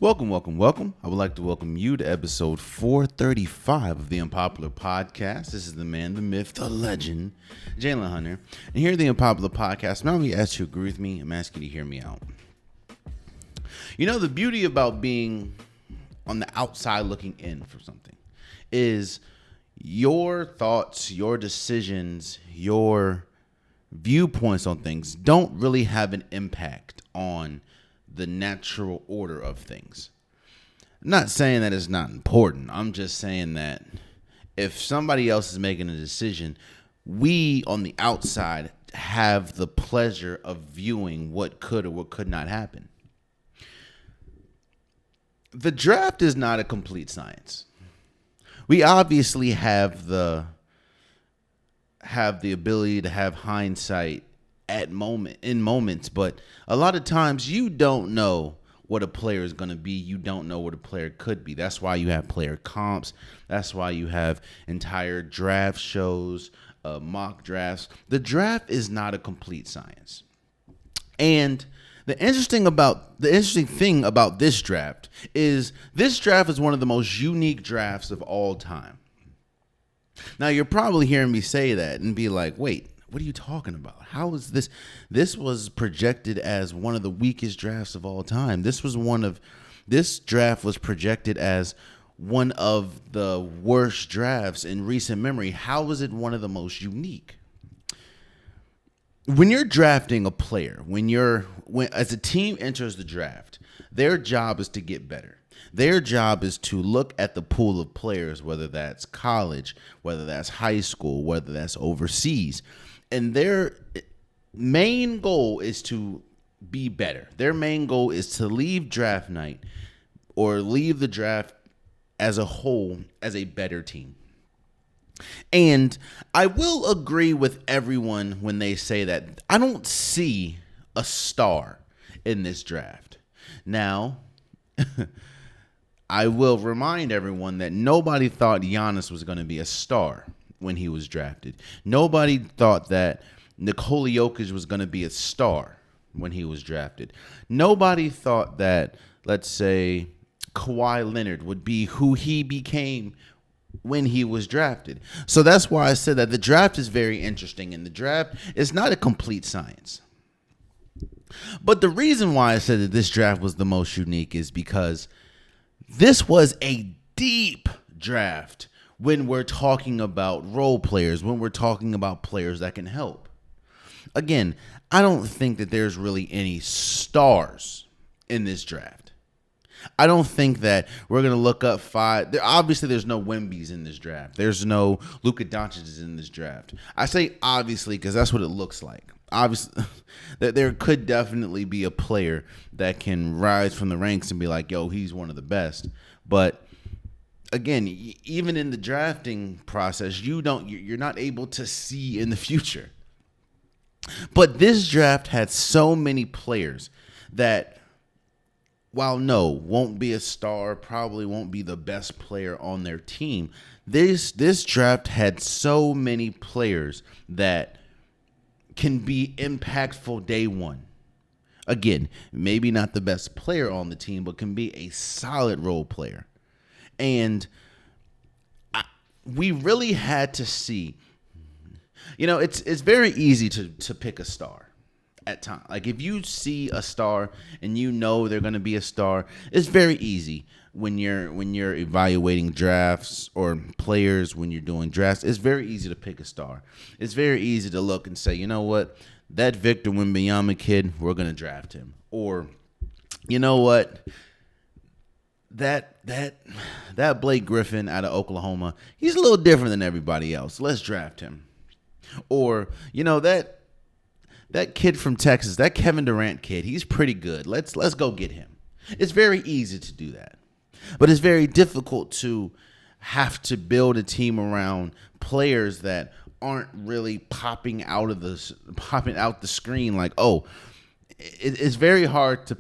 Welcome, welcome, welcome. I would like to welcome you to episode 435 of the Unpopular podcast. This is the man, the myth, the legend, Jalen Hunter. And here at the Unpopular podcast, I'm not going to ask you to agree with me. I'm asking you to hear me out. You know, the beauty about being on the outside looking in for something is your thoughts, your decisions, your viewpoints on things don't really have an impact on the natural order of things. I'm not saying that it's not important. I'm just saying that if somebody else is making a decision, we on the outside have the pleasure of viewing what could or what could not happen. The draft is not a complete science. We obviously have the ability to have hindsight in moments, but a lot of times you don't know what a player is going to be. You don't know what a player could be. That's why you have player comps. That's why you have entire draft shows, mock drafts. The draft is not a complete science. And the interesting thing about this draft is one of the most unique drafts of all time. Now, you're probably hearing me say that and be like, wait, what are you talking about? How is this? This was projected as one of the weakest drafts of all time. This draft was projected as one of the worst drafts in recent memory. How was it one of the most unique? When you're drafting a player, as a team enters the draft, their job is to get better. Their job is to look at the pool of players, whether that's college, whether that's high school, whether that's overseas. And their main goal is to be better. Their main goal is to leave draft night or leave the draft as a whole as a better team. And I will agree with everyone when they say that I don't see a star in this draft. Now, I will remind everyone that nobody thought Giannis was going to be a star when he was drafted. Nobody thought that Nikola Jokic was going to be a star when he was drafted. Nobody thought that, let's say, Kawhi Leonard would be who he became when he was drafted. So that's why I said that the draft is very interesting, and the draft is not a complete science. But the reason why I said that this draft was the most unique is because this was a deep draft when we're talking about role players, when we're talking about players that can help. Again, I don't think that there's really any stars in this draft. I don't think that we're going to look up obviously, there's no Wembys in this draft. There's no Luka Doncic in this draft. I say obviously because that's what it looks like. Obviously, there could definitely be a player that can rise from the ranks and be like, yo, he's one of the best. But again, even in the drafting process, you're not able to see in the future. But this draft had so many players that, while won't be a star, probably won't be the best player on their team, this draft had so many players that can be impactful day one. Again, maybe not the best player on the team, but can be a solid role player. And we really had to see, it's very easy to pick a star at times. Like if you see a star and they're going to be a star, it's very easy when you're evaluating drafts or players, when you're doing drafts. It's very easy to pick a star. It's very easy to look and say, you know what, that Victor Wembanyama kid, we're going to draft him. Or, you know what, that Blake Griffin out of Oklahoma, he's a little different than everybody else. Let's draft him. Or, that kid from Texas, that Kevin Durant kid, he's pretty good. Let's go get him. It's very easy to do that. But it's very difficult to have to build a team around players that aren't really popping out the screen like, oh, it's very hard to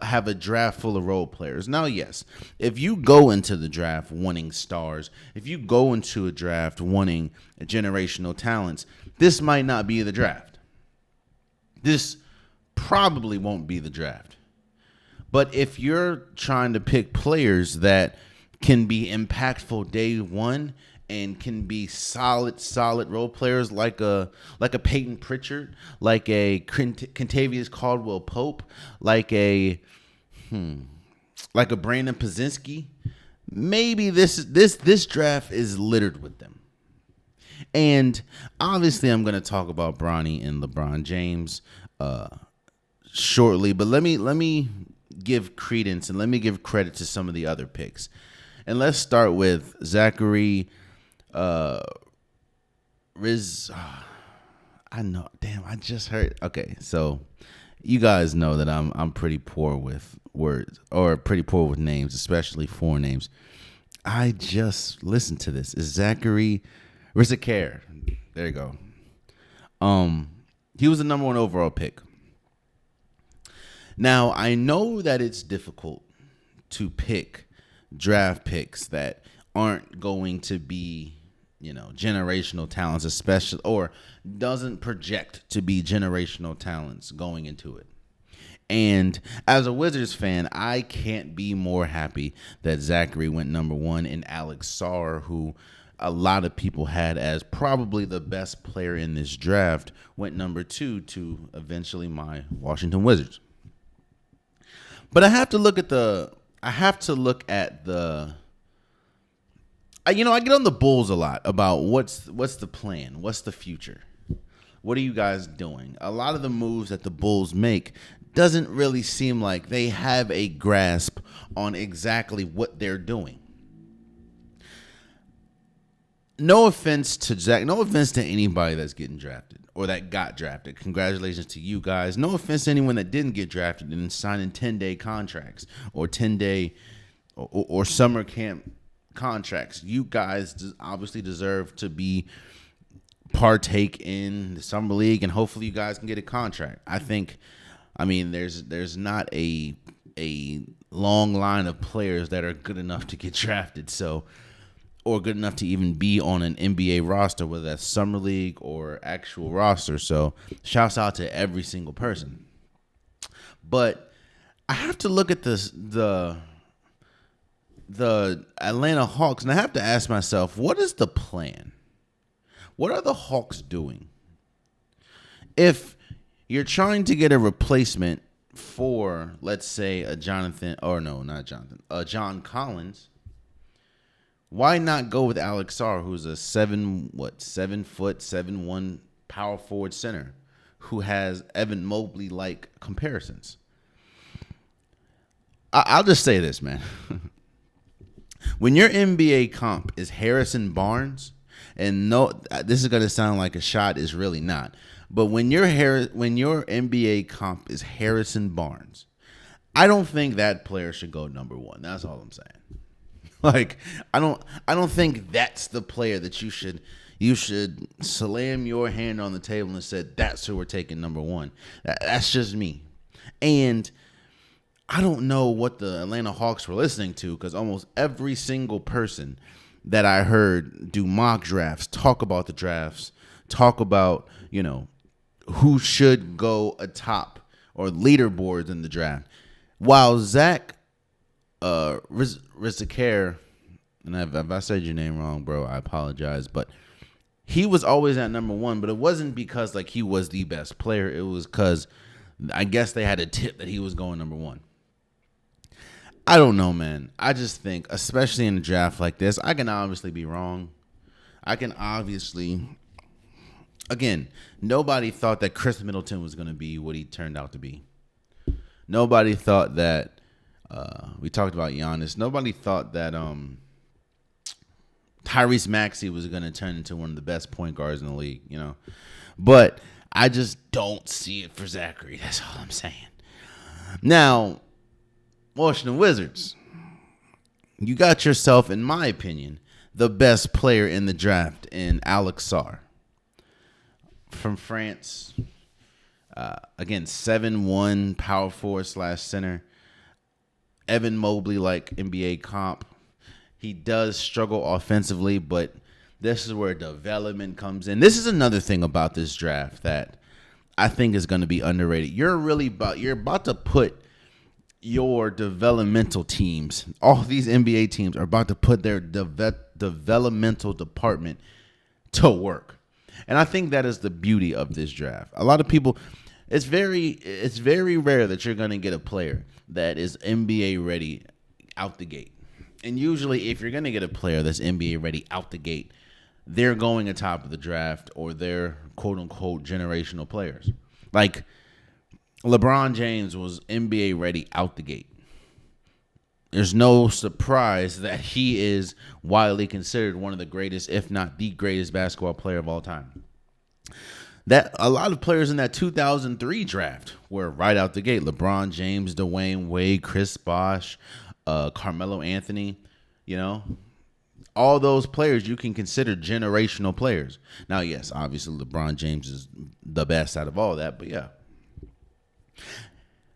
have a draft full of role players. Now, yes, if you go into the draft wanting stars, if you go into a draft wanting generational talents, this might not be the draft. This probably won't be the draft. But if you're trying to pick players that can be impactful day one and can be solid role players like a Peyton Pritchard, like a Kentavious Caldwell Pope, like a Brandon Pazinski, maybe this draft is littered with them. And obviously, I'm going to talk about Bronny and LeBron James shortly, but let me give credence and let me give credit to some of the other picks. And let's start with Zachary Riz. I know, damn, I just heard. Okay, so you guys know that I'm pretty poor with words, or pretty poor with names, especially foreign names. I just listened to this. It's Zachary Rizicare. There you go. He was the number 1 overall pick. Now, I know that it's difficult to pick draft picks that aren't going to be, generational talents, especially, or doesn't project to be generational talents going into it. And as a Wizards fan, I can't be more happy that Zachary went number 1 and Alex Sarr, who a lot of people had as probably the best player in this draft, went number 2 to eventually my Washington Wizards. But I have to look at the I get on the Bulls a lot about what's the plan, what's the future, what are you guys doing? A lot of the moves that the Bulls make doesn't really seem like they have a grasp on exactly what they're doing. No offense to Zach, no offense to anybody that's getting drafted or that got drafted. Congratulations to you guys. No offense to anyone that didn't get drafted and signing 10-day contracts or 10-day or summer camp contracts. You guys obviously deserve to partake in the summer league, and hopefully you guys can get a contract. There's not a long line of players that are good enough to get drafted, or good enough to even be on an NBA roster, whether that's summer league or actual roster. So shouts out to every single person. But I have to look at the Atlanta Hawks, and I have to ask myself, what is the plan? What are the Hawks doing? If you're trying to get a replacement for, let's say, John Collins, why not go with Alex Sarr, who's a 7'7", power forward center who has Evan Mobley-like comparisons? I'll just say this, man. When your NBA comp is Harrison Barnes, and no, this is going to sound like a shot, is really not. But when your NBA comp is Harrison Barnes, I don't think that player should go number 1. That's all I'm saying. Like, I don't think that's the player that you should slam your hand on the table and said, that's who we're taking number 1. That's just me. And I don't know what the Atlanta Hawks were listening to, because almost every single person that I heard do mock drafts, talk about the drafts, talk about, who should go atop or leaderboards in the draft. While Zach Rizicare, and if I said your name wrong, bro, I apologize, but he was always at number 1, but it wasn't because like he was the best player. It was because I guess they had a tip that he was going number 1. I don't know, man. I just think, especially in a draft like this, I can obviously be wrong. Again, nobody thought that Chris Middleton was going to be what he turned out to be. Nobody thought that, we talked about Giannis. Nobody thought that Tyrese Maxey was going to turn into one of the best point guards in the league, But I just don't see it for Zachary. That's all I'm saying. Now, Washington Wizards, you got yourself, in my opinion, the best player in the draft in Alex Sarr from France. Again, 7'1", power forward / center. Evan Mobley, like NBA comp. He does struggle offensively, but this is where development comes in. This is another thing about this draft that I think is going to be underrated. You're about to put your developmental teams, all these NBA teams are about to put their developmental department to work. And I think that is the beauty of this draft. A lot of people, it's very rare that you're going to get a player that is NBA ready out the gate. And usually if you're going to get a player that's NBA ready out the gate, they're going atop of the draft or they're quote unquote generational players. Like LeBron James was NBA ready out the gate. There's no surprise that he is widely considered one of the greatest, if not the greatest basketball player of all time. That a lot of players in that 2003 draft were right out the gate. LeBron James, Dwayne Wade, Chris Bosh, Carmelo Anthony, all those players you can consider generational players. Now, yes, obviously LeBron James is the best out of all that, but yeah.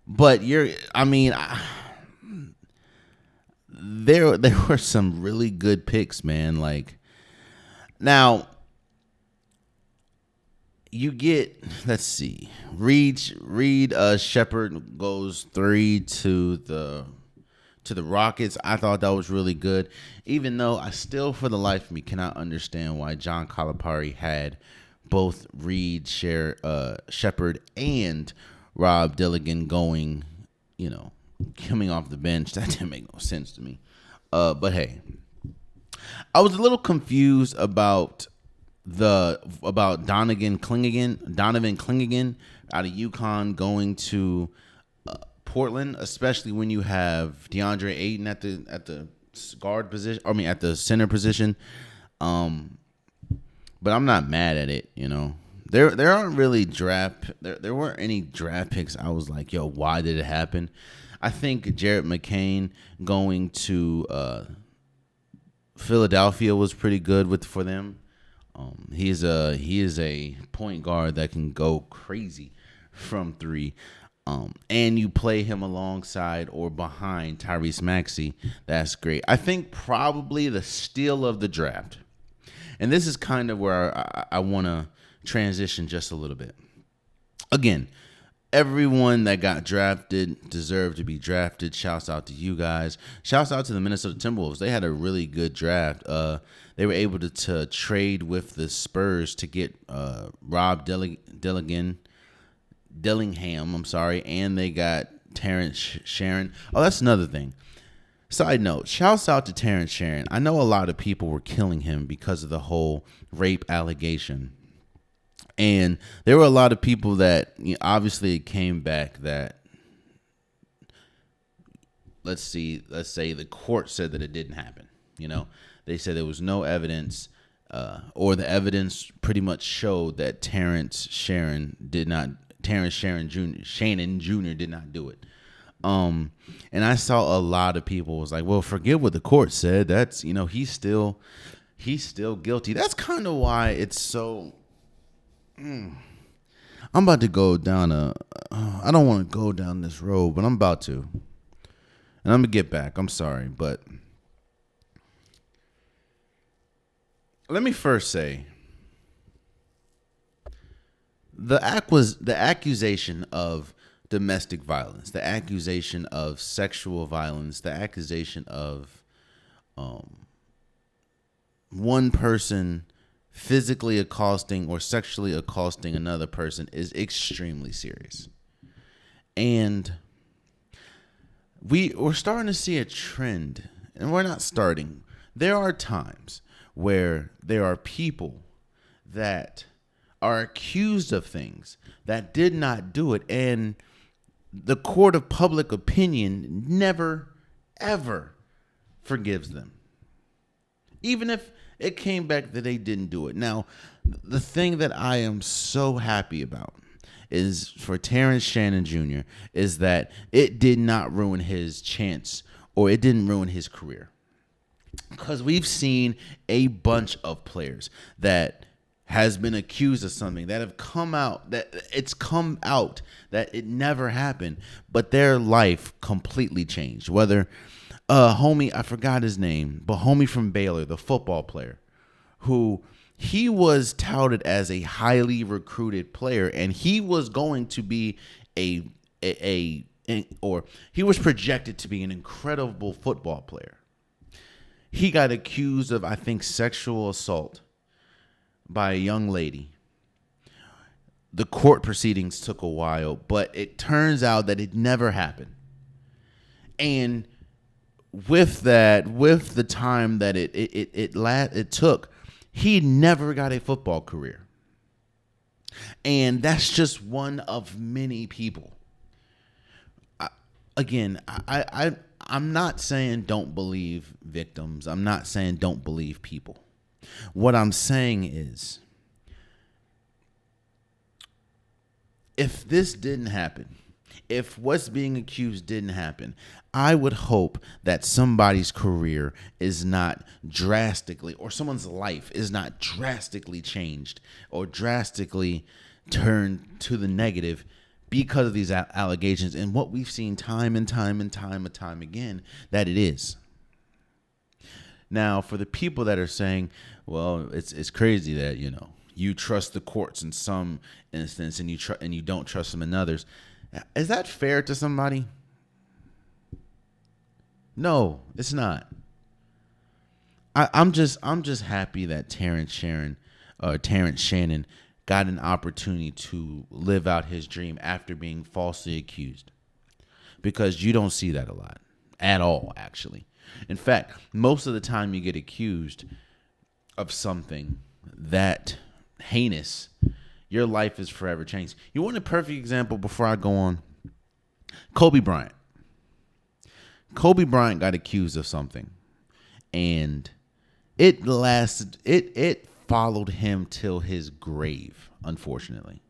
But there were some really good picks, man. Like, now you get, let's see, Reed Shepherd goes 3 to the Rockets. I thought that was really good, even though I still, for the life of me, cannot understand why John Calipari had both Reed Shepherd and Rob Dilligan going, coming off the bench. That didn't make no sense to me. But hey, I was a little confused about Donovan Clingan out of UConn going to Portland, especially when you have DeAndre Ayton at the guard position. I mean, at the center position. But I'm not mad at it. There aren't really there weren't any draft picks I was like, yo, why did it happen? I think Jared McCain going to Philadelphia was pretty good for them. He is a point guard that can go crazy from 3. And you play him alongside or behind Tyrese Maxey. That's great. I think probably the steal of the draft, and this is kind of where I want to transition just a little bit. Again, everyone that got drafted deserved to be drafted. Shouts out to you guys. Shouts out to the Minnesota Timberwolves. They had a really good draft. They were able to trade with the Spurs to get Rob Dillingham, and they got Terrence Sharon. Oh, that's another thing. Side note, shouts out to Terrence Sharon. I know a lot of people were killing him because of the whole rape allegation. And there were a lot of people that obviously it came back that, let's say the court said that it didn't happen. They said there was no evidence, or the evidence pretty much showed that Terrence Shannon Jr. did not do it. And I saw a lot of people was like, well, forget what the court said. That's, he's still guilty. That's kind of why it's so. I'm about to go down I don't want to go down this road, but I'm about to. And I'm going to get back. I'm sorry, but let me first say the accusation of domestic violence, the accusation of sexual violence, the accusation of one person physically accosting or sexually accosting another person is extremely serious. And we're starting to see a trend, and we're not starting. There are times where there are people that are accused of things that did not do it, and the court of public opinion never, ever forgives them. Even if it came back that they didn't do it. Now, the thing that I am so happy about is for Terrence Shannon Jr. is that it did not ruin his chance, or it didn't ruin his career. Because we've seen a bunch of players that has been accused of something that have come out, that it never happened, but their life completely changed. Whether homie, I forgot his name, but homie from Baylor, the football player, who he was touted as a highly recruited player, and he was going to be a or he was projected to be an incredible football player. He got accused of, I think, sexual assault by a young lady. The court proceedings took a while, but it turns out that it never happened. And with the time that it took, he never got a football career. And that's just one of many people. I'm not saying don't believe victims. I'm not saying don't believe people. What I'm saying is, if this didn't happen, if what's being accused didn't happen, I would hope that somebody's career is not drastically, or someone's life is not drastically changed or drastically turned to the negative because of these allegations, and what we've seen time and time again, that it is. Now, for the people that are saying, well, it's crazy that, you trust the courts in some instance and you don't trust them in others. Is that fair to somebody? No, it's not. I'm just happy that Terrence Shannon got an opportunity to live out his dream after being falsely accused, because you don't see that a lot at all, actually. In fact, most of the time you get accused of something that heinous, your life is forever changed. You want a perfect example before I go on? Kobe Bryant. Kobe Bryant got accused of something, and it followed him till his grave, unfortunately.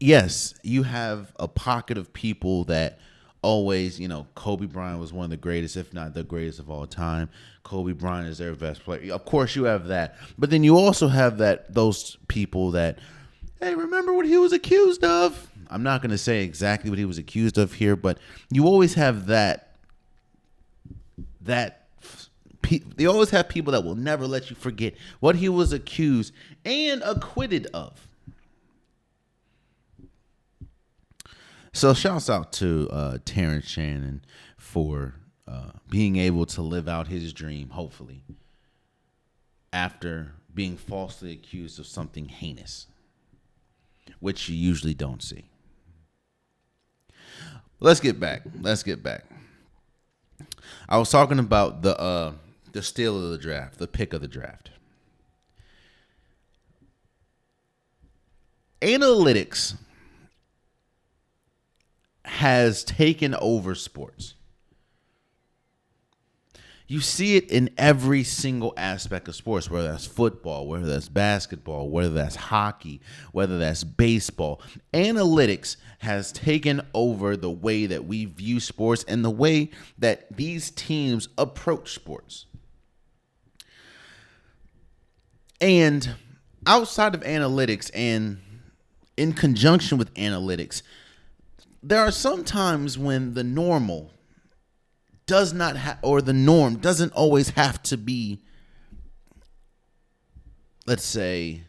Yes, you have a pocket of people that always, Kobe Bryant was one of the greatest, if not the greatest of all time. Kobe Bryant is their best player. Of course, you have that. But then you also have those people that, hey, remember what he was accused of? I'm not going to say exactly what he was accused of here, but you always have that. They always have people that will never let you forget what he was accused and acquitted of. So shouts out to Terrence Shannon for being able to live out his dream, hopefully, after being falsely accused of something heinous, which you usually don't see. Let's get back. I was talking about the steal of the draft, the pick of the draft. Analytics has taken over sports. You see it in every single aspect of sports, whether that's football, whether that's basketball, whether that's hockey, whether that's baseball. Analytics has taken over the way that we view sports and the way that these teams approach sports. And outside of analytics and in conjunction with analytics, there are some times when the normal does not or the norm doesn't always have to be, let's say,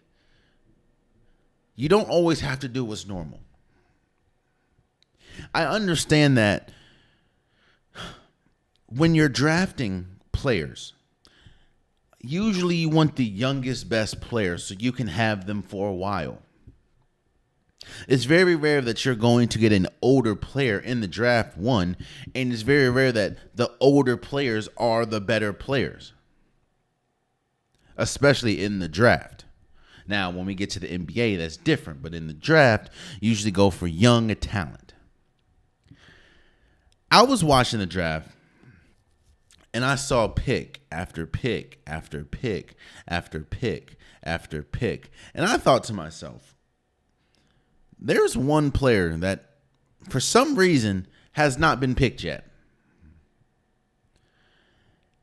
you don't always have to do what's normal. I understand that when you're drafting players, usually you want the youngest, best players so you can have them for a while. It's very rare that you're going to get an older player in the draft, one, and it's very rare that the older players are the better players, especially in the draft. Now, when we get to the NBA, that's different, but in the draft, you usually go for young talent. I was watching the draft, and I saw pick after pick after pick after pick after pick, and I thought to myself, there's one player that, for some reason, has not been picked yet.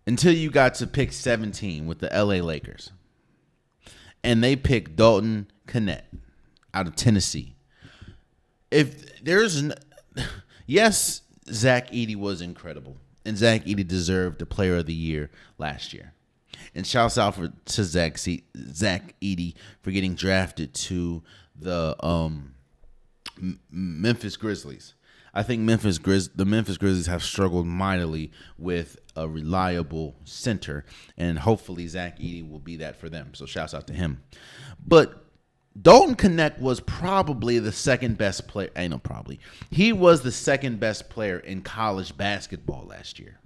Until you got to pick 17 with the LA Lakers. And they picked Dalton Knecht out of Tennessee. Yes, Zach Edey was incredible. And Zach Edey deserved the Player of the Year last year. And shouts out to Zach Edey for getting drafted to the Memphis Grizzlies. I think the Memphis Grizzlies have struggled mightily with a reliable center, and hopefully Zach Edey will be that for them. So shouts out to him. But Dalton Knecht was probably the second best player. He was the second best player in college basketball last year.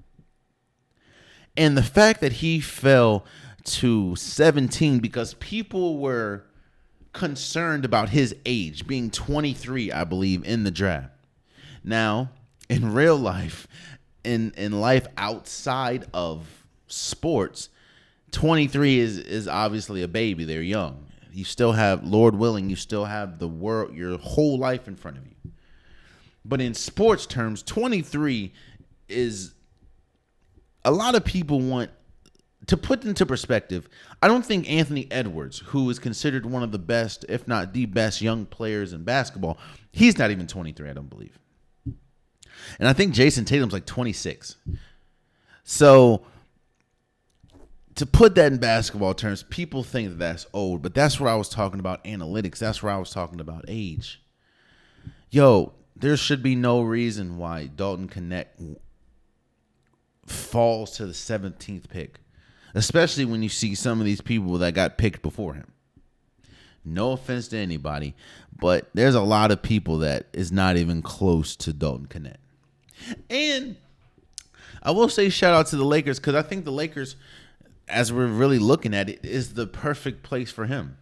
And the fact that he fell to 17 because people were concerned about his age, being 23, I believe, in the draft. Now, in real life, in life outside of sports, 23 is obviously a baby. They're young. You still have, Lord willing, you still have the world, your whole life in front of you. But in sports terms, 23 is, a lot of people want to put into perspective. I don't think Anthony Edwards, who is considered one of the best, if not the best young players in basketball, he's not even 23, I don't believe. And I think Jason Tatum's like 26. So to put that in basketball terms, people think that that's old, but that's where I was talking about analytics. That's where I was talking about age. Yo, there should be no reason why Dalton Knecht falls to the 17th pick, especially when you see some of these people that got picked before him. No offense to anybody, but there's a lot of people that is not even close to Dalton Knecht. And I will say shout out to the Lakers, because I think the Lakers, as we're really looking at it, is the perfect place for him.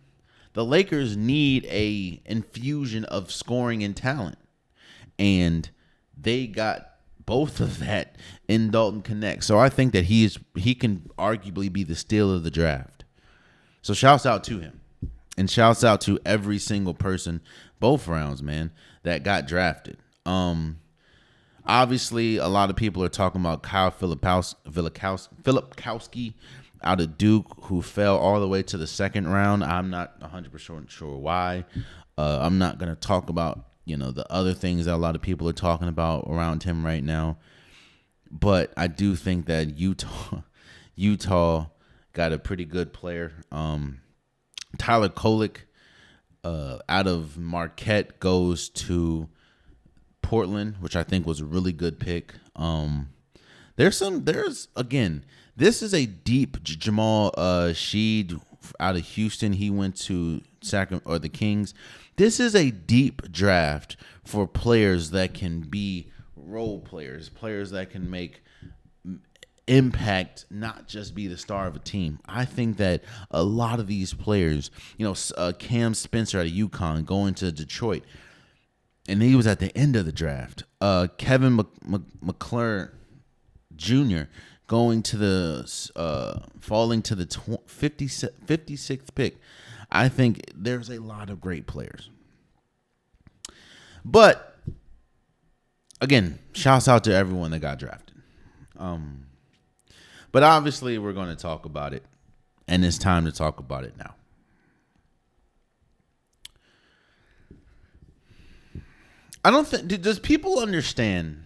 The Lakers need a infusion of scoring and talent, and they got both of that in Dalton Knecht. So I think that he can arguably be the steal of the draft. So shouts out to him, and shouts out to every single person, both rounds, man, that got drafted. Obviously, a lot of people are talking about Kyle Filipkowski out of Duke, who fell all the way to the second round. I'm not 100% sure why. I'm not going to talk about, the other things that a lot of people are talking about around him right now. But I do think that Utah got a pretty good player. Tyler Kolek out of Marquette goes to Portland, which I think was a really good pick. This is a deep Jamal Sheed out of Houston. He went to the Kings. This is a deep draft for players that can be role players that can make impact, not just be the star of a team. I think that a lot of these players, Cam Spencer out of UConn going to Detroit, and he was at the end of the draft. Kevin McClure Jr. going to falling to the 56th pick. I think there's a lot of great players. But again, shouts out to everyone that got drafted. But obviously we're going to talk about it, and it's time to talk about it now. I don't think, does people understand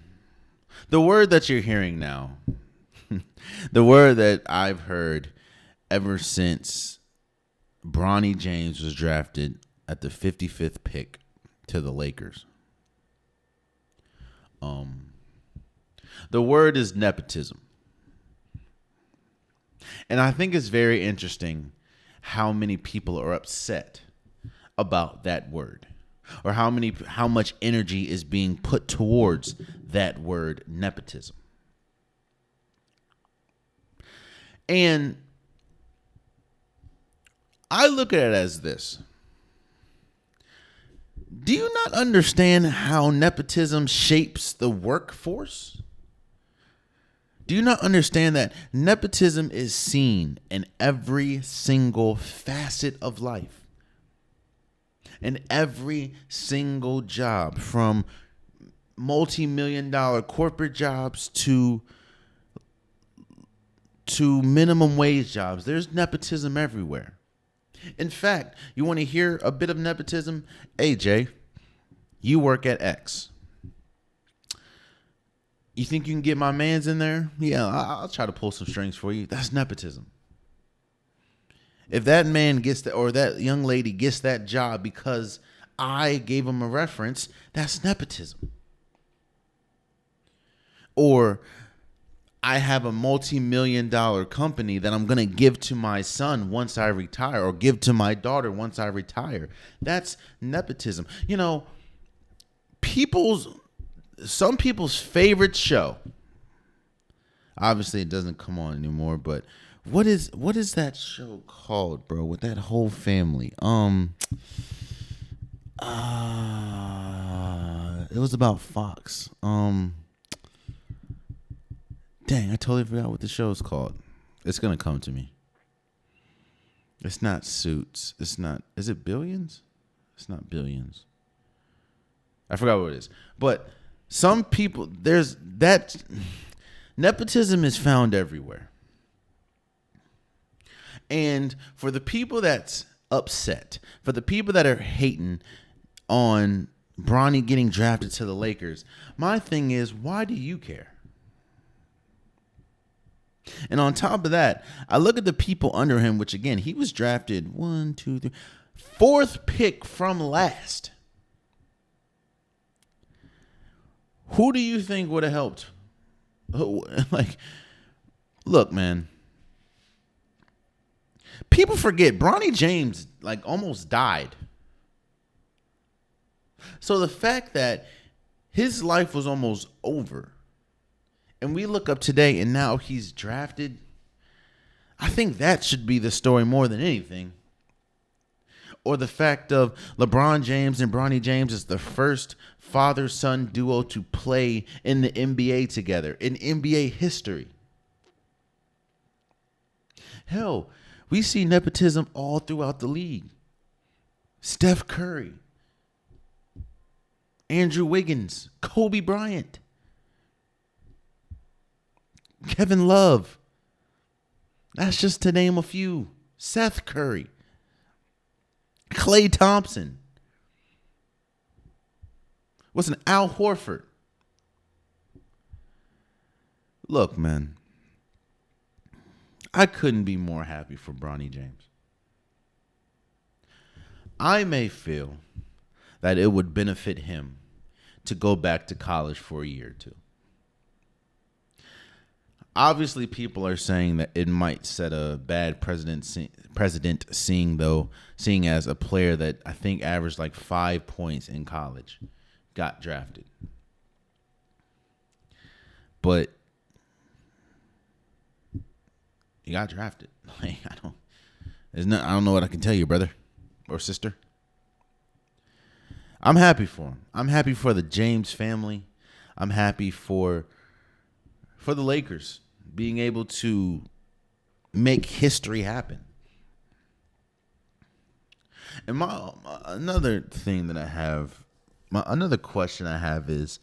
the word that you're hearing now? The word that I've heard ever since Bronny James was drafted at the 55th pick to the Lakers. The word is nepotism. And I think it's very interesting how many people are upset about that word, or how much energy is being put towards that word, nepotism. And I look at it as this. Do you not understand how nepotism shapes the workforce? Do you not understand that nepotism is seen in every single facet of life? In every single job, from multi-million-dollar corporate jobs to minimum wage jobs. There's nepotism everywhere. In fact, you want to hear a bit of nepotism? AJ, you work at X. You think you can get my mans in there? Yeah, I'll try to pull some strings for you. That's nepotism. If that man gets that, or that young lady gets that job because I gave him a reference, that's nepotism. Or I have a multi-million-dollar company that I'm going to give to my son once I retire, or give to my daughter once I retire. That's nepotism. You know, some people's favorite show. Obviously, it doesn't come on anymore, but what is that show called, bro? With that whole family. It was about Fox. Dang, I totally forgot what the show's called. It's gonna come to me. It's not Suits. It's not. Is it Billions? It's not Billions. I forgot what it is. But some people, there's that. Nepotism is found everywhere. And for the people that's upset, for the people that are hating on Bronny getting drafted to the Lakers, my thing is, why do you care? And on top of that, I look at the people under him, which again, he was drafted 1, 2, 3, 4th pick from last. Who do you think would have helped? Like, look, man. People forget Bronny James like almost died. So the fact that his life was almost over, and we look up today and now he's drafted, I think that should be the story more than anything. Or the fact of LeBron James and Bronny James is the first father-son duo to play in the NBA together in NBA history. Hell, we see nepotism all throughout the league. Steph Curry, Andrew Wiggins, Kobe Bryant, Kevin Love. That's just to name a few. Seth Curry, Klay Thompson. What's an Al Horford? Look, man, I couldn't be more happy for Bronny James. I may feel that it would benefit him to go back to college for a year or two. Obviously, people are saying that it might set a bad precedent, seeing as a player that I think averaged like 5 points in college got drafted. But he got drafted. Like, I don't know what I can tell you, brother or sister. I'm happy for him. I'm happy for the James family. I'm happy for the Lakers being able to make history happen. And another question I have is,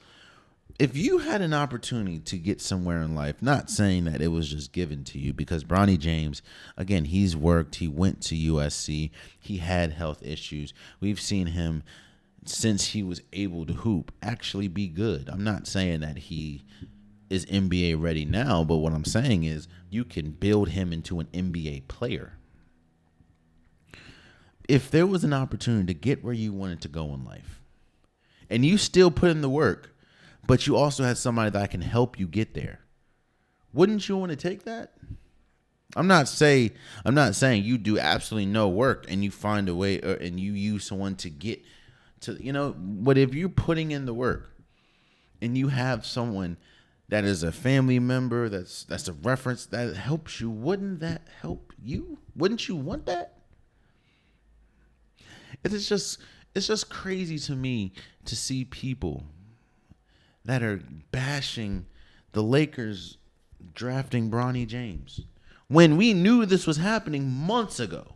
if you had an opportunity to get somewhere in life, not saying that it was just given to you, because Bronny James, again, he's worked, he went to USC, he had health issues. We've seen him, since he was able to hoop, actually be good. I'm not saying that he is NBA ready now, but what I'm saying is you can build him into an NBA player. If there was an opportunity to get where you wanted to go in life, and you still put in the work, but you also had somebody that can help you get there, wouldn't you want to take that? I'm not saying you do absolutely no work and you find a way, and you use someone to get to, but if you're putting in the work and you have someone that is a family member, that's a reference that helps you, wouldn't that help you? Wouldn't you want that? It's just crazy to me to see people that are bashing the Lakers drafting Bronny James when we knew this was happening months ago.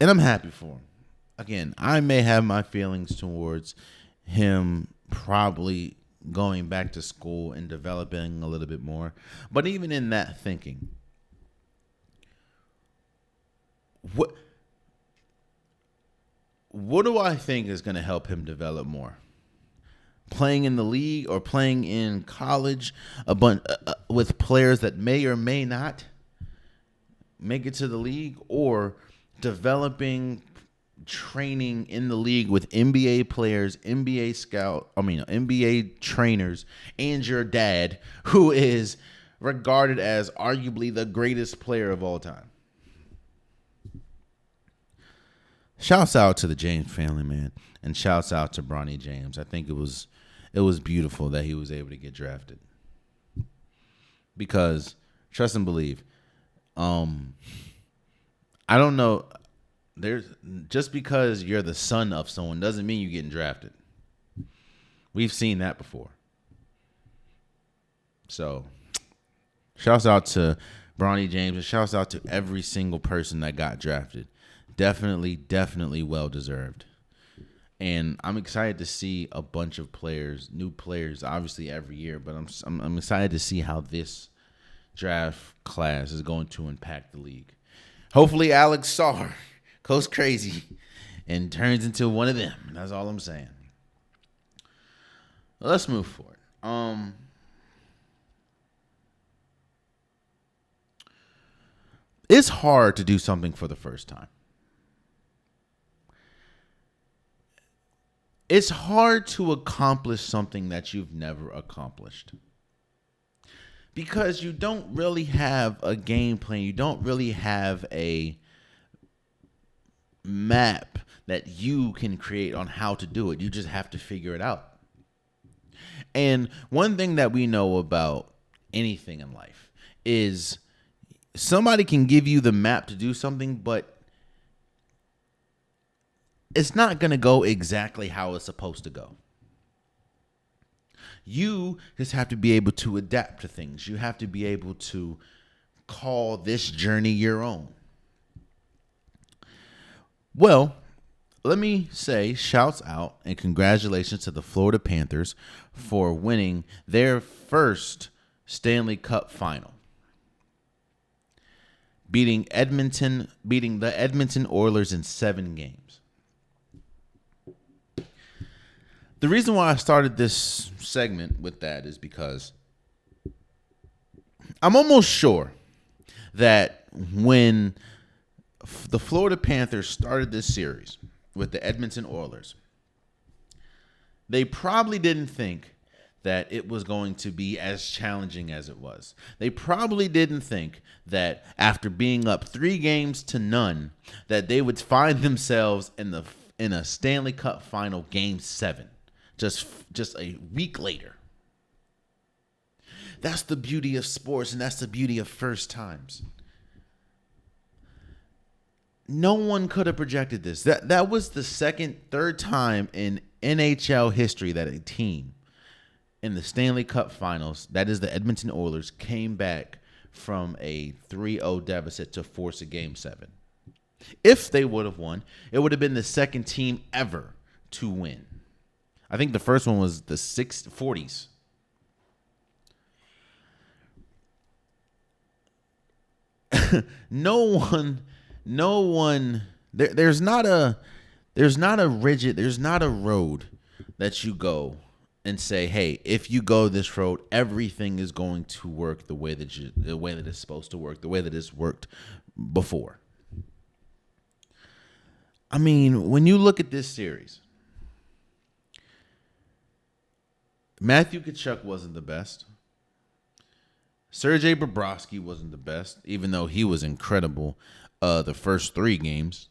And I'm happy for him. Again, I may have my feelings towards him probably going back to school and developing a little bit more. But even in that thinking, what do I think is going to help him develop more? Playing in the league or playing in college with players that may or may not make it to the league, or developing training in the league with NBA players, NBA trainers, and your dad, who is regarded as arguably the greatest player of all time. Shouts out to the James family, man, and shouts out to Bronny James. I think it was beautiful that he was able to get drafted. Because trust and believe, I don't know. There's just because you're the son of someone doesn't mean you're getting drafted. We've seen that before. So, shouts out to Bronny James and shouts out to every single person that got drafted. Definitely well deserved. And I'm excited to see a bunch of players, new players, obviously every year. But I'm excited to see how this draft class is going to impact the league. Hopefully, Alex Sarr goes crazy and turns into one of them. That's all I'm saying. Let's move forward. It's hard to do something for the first time. It's hard to accomplish something that you've never accomplished. Because you don't really have a game plan. You don't really have a map that you can create on how to do it. You just have to figure it out. And one thing that we know about anything in life is somebody can give you the map to do something, but it's not going to go exactly how it's supposed to go. You just have to be able to adapt to things. You have to be able to call this journey your own. Well, let me say shouts out and congratulations to the Florida Panthers for winning their first Stanley Cup final. Beating the Edmonton Oilers in 7 games. The reason why I started this segment with that is because I'm almost sure that when the Florida Panthers started this series with the Edmonton Oilers, they probably didn't think that it was going to be as challenging as it was. They probably didn't think that after being up 3-0 that they would find themselves in a Stanley Cup final Game 7 just a week later. That's the beauty of sports, and that's the beauty of first times. No one could have projected this. That was the third time in NHL history that a team in the Stanley Cup Finals, that is the Edmonton Oilers, came back from a 3-0 deficit to force a Game 7. If they would have won, it would have been the second team ever to win. I think the first one was the 40s. No one. There's not a road that you go and say, hey, if you go this road, everything is going to work the way that it's supposed to work, the way that it's worked before. I mean, when you look at this series, Matthew Tkachuk wasn't the best. Sergei Bobrovsky wasn't the best, even though he was incredible the first 3 games.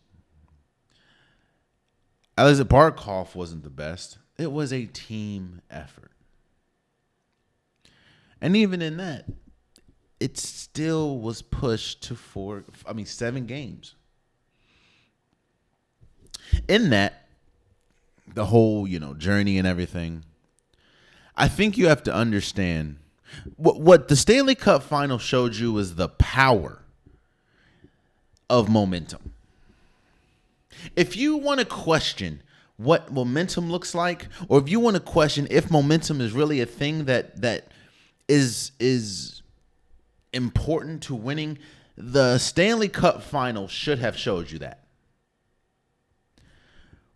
Alexei Barkov wasn't the best. It was a team effort. And even in that, it still was pushed to 7 games. In that, the whole, journey and everything, I think you have to understand what the Stanley Cup final showed you was the power of momentum. If you want to question what momentum looks like, or if you want to question if momentum is really a thing that is important to winning, the Stanley Cup final should have showed you that.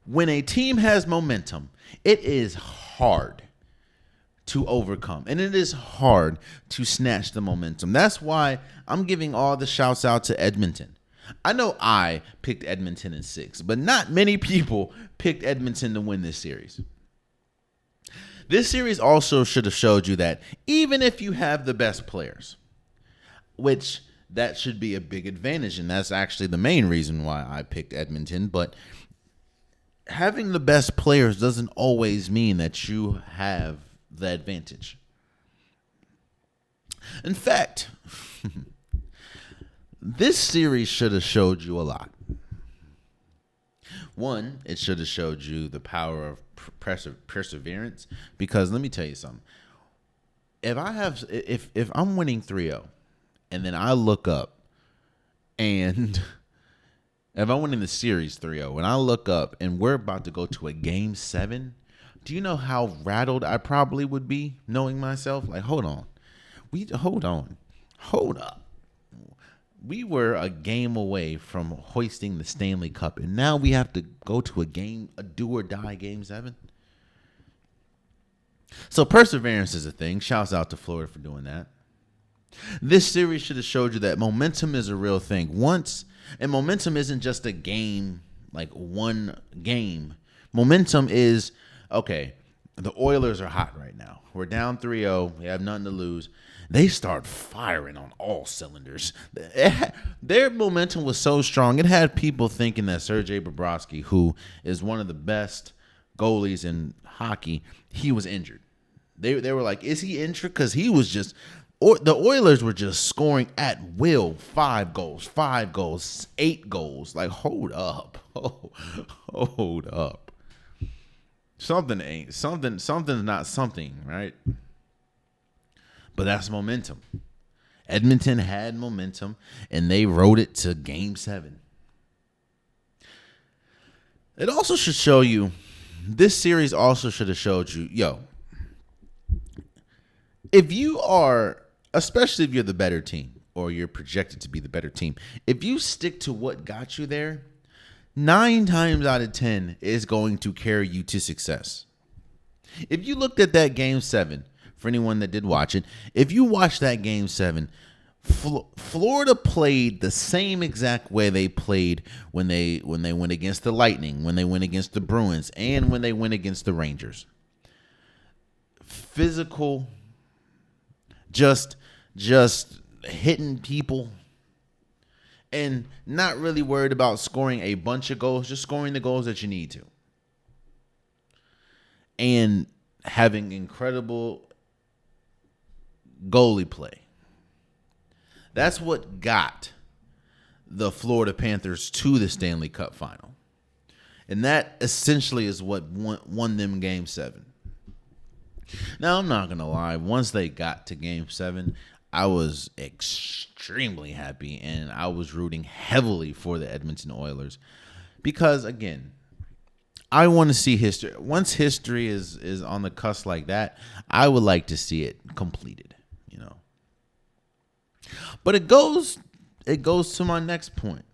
When a team has momentum, it is hard to overcome, and it is hard to snatch the momentum. That's why I'm giving all the shouts out to Edmonton, I know I picked Edmonton in 6, but not many people picked Edmonton to win this series. This series also should have showed you that even if you have the best players, which that should be a big advantage, and that's actually the main reason why I picked Edmonton, but having the best players doesn't always mean that you have the advantage. In fact, this series should have showed you a lot. One, it should have showed you the power of perseverance, because let me tell you something. If I'm winning 3-0 and then I look up and if I'm winning the series 3-0 and I look up and we're about to go to a game 7, do you know how rattled I probably would be knowing myself? Like, hold on. Hold up. We were a game away from hoisting the Stanley Cup, and now we have to go to a do or die game 7. So perseverance is a thing. Shouts out to Florida for doing that. This series should have showed you that momentum is a real thing. And momentum isn't just a game, like one game. Momentum is, okay, the Oilers are hot right now. We're down 3-0. We have nothing to lose. They start firing on all cylinders. Their momentum was so strong, it had people thinking that Sergei Bobrovsky, who is one of the best goalies in hockey, he was injured. They were like, is he injured? Because he was just, the Oilers were just scoring at will. 5 goals, 8 goals. Like, hold up. Hold up. Something's not something, right? But that's momentum. Edmonton had momentum, and they rode it to game 7. It also should show you, this series also should have showed you, if you are, especially if you're the better team or you're projected to be the better team, if you stick to what got you there, 9 times out of 10 is going to carry you to success. If you looked at that game 7, for anyone that did watch it, if you watched that game 7, Florida played the same exact way they played when they went against the Lightning, when they went against the Bruins, and when they went against the Rangers. Physical, just hitting people, and not really worried about scoring a bunch of goals, just scoring the goals that you need to. And having incredible goalie play. That's what got the Florida Panthers to the Stanley Cup final. And that essentially is what won them game 7. Now, I'm not going to lie. Once they got to game 7, I was extremely happy, and I was rooting heavily for the Edmonton Oilers because, again, I want to see history. Once history is on the cusp like that, I would like to see it completed. But it goes to my next point.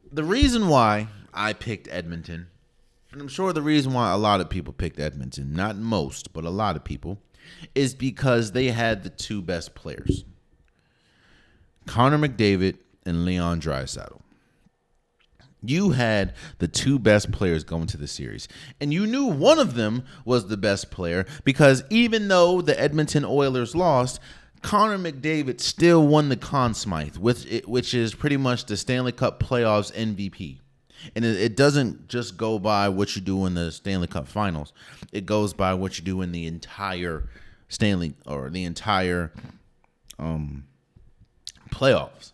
The reason why I picked Edmonton, and I'm sure the reason why a lot of people picked Edmonton, not most, but a lot of people, is because they had the 2 best players, Connor McDavid and Leon Draisaitl. You had the 2 best players going to the series, and you knew one of them was the best player because even though the Edmonton Oilers lost, Connor McDavid still won the Conn Smythe, which is pretty much the Stanley Cup playoffs MVP. And it doesn't just go by what you do in the Stanley Cup finals. It goes by what you do in the entire playoffs.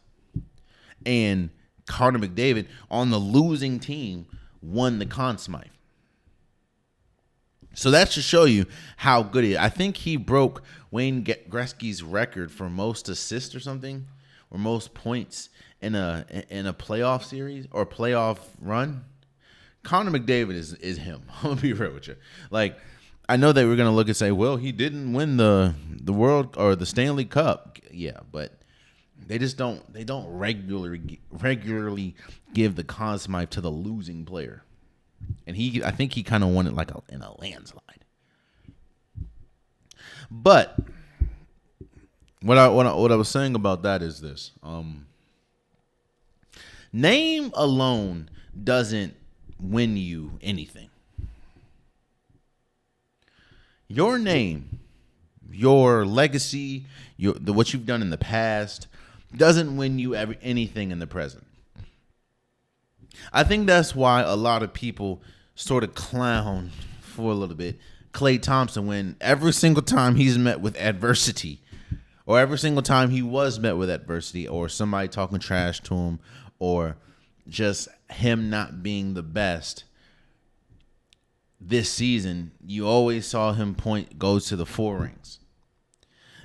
And Connor McDavid on the losing team won the Conn Smythe. So that should show you how good he is. I think he broke Wayne Gretzky's record for most assists or something, or most points in a playoff series or playoff run. Connor McDavid is him. I'm gonna be real with you. Like, I know they were gonna look and say, well, he didn't win the world or the Stanley Cup. Yeah, but they just don't regularly give the Conn Smythe to the losing player. And I think he kind of won it like in a landslide. But What I was saying about that is this. Name alone doesn't win you anything. Your name, your legacy, what you've done in the past doesn't win you anything in the present. I think that's why a lot of people sort of clown for a little bit Klay Thompson when every single time he's met with adversity, or every single time he was met with adversity, or somebody talking trash to him, or just him not being the best this season, you always saw him goes to the 4 rings.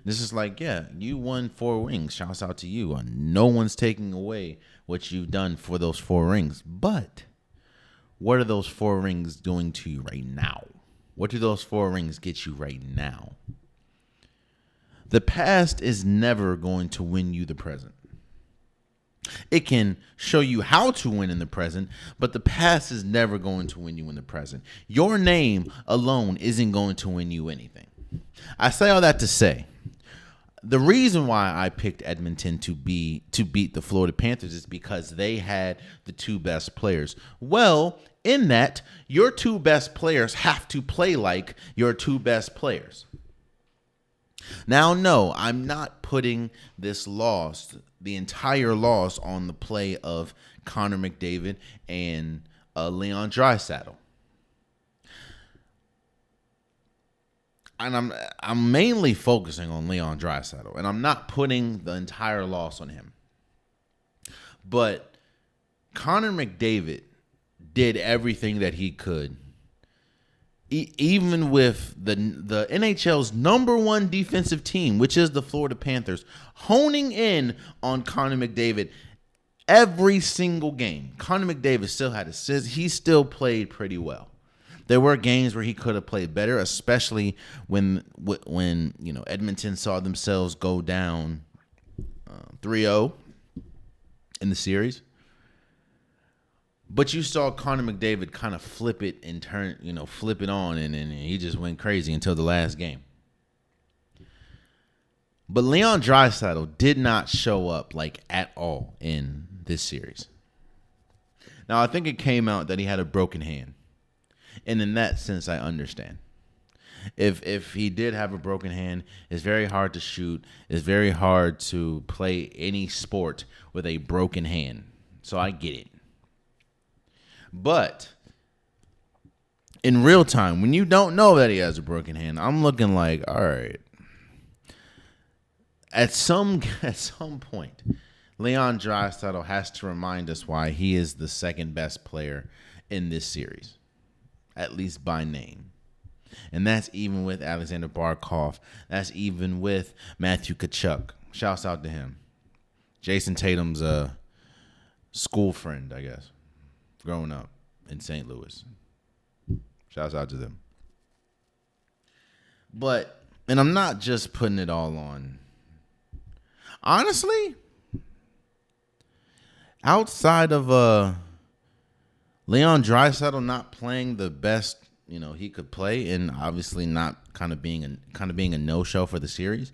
This is like, yeah, you won 4 rings. Shouts out to you. No one's taking away what you've done for those 4 rings. But what are those 4 rings doing to you right now? What do those 4 rings get you right now? The past is never going to win you the present. It can show you how to win in the present, but the past is never going to win you in the present. Your name alone isn't going to win you anything. I say all that to say, the reason why I picked Edmonton to beat the Florida Panthers is because they had the 2 best players. Well, in that, your 2 best players have to play like your 2 best players. Now, no, I'm not putting this loss, the entire loss, on the play of Connor McDavid and Leon Draisaitl. And I'm mainly focusing on Leon Draisaitl, and I'm not putting the entire loss on him. But Connor McDavid did everything that he could, even with the NHL's number 1 defensive team, which is the Florida Panthers, honing in on Connor McDavid every single game. Connor McDavid still had assists. He still played pretty well. There were games where he could have played better, especially when Edmonton saw themselves go down 3-0 in the series. But you saw Connor McDavid kind of flip it and flip it on, and he just went crazy until the last game. But Leon Draisaitl did not show up at all in this series. Now, I think it came out that he had a broken hand. And in that sense, I understand. If he did have a broken hand, it's very hard to shoot. It's very hard to play any sport with a broken hand. So I get it. But in real time, when you don't know that he has a broken hand, I'm looking like, all right. At some point, Leon Draisaitl has to remind us why he is the second best player in this series, at least by name. And that's even with Alexander Barkov. That's even with Matthew Tkachuk. Shouts out to him. Jason Tatum's a school friend, I guess, growing up in St. Louis. Shouts out to them. And I'm not just putting it all on. Honestly, outside of Leon Draisaitl not playing the best he could play, and obviously not kind of being a no-show for the series,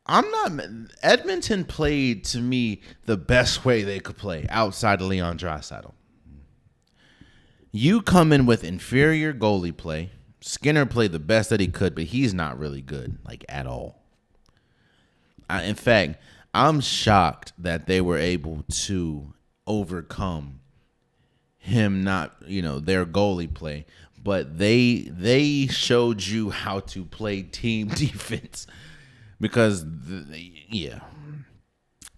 Edmonton played, to me, the best way they could play outside of Leon Draisaitl. You come in with inferior goalie play. Skinner played the best that he could, but he's not really good, at all. In fact, I'm shocked that they were able to overcome him not, their goalie play. But they showed you how to play team defense. Because,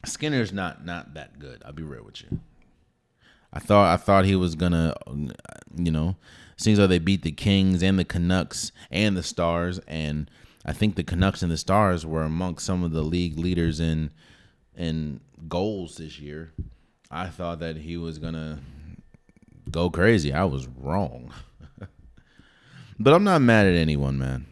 Skinner's not that good. I'll be real with you. I thought he was gonna, seems like they beat the Kings and the Canucks and the Stars, and I think the Canucks and the Stars were amongst some of the league leaders in goals this year. I thought that he was gonna go crazy. I was wrong. But I'm not mad at anyone, man.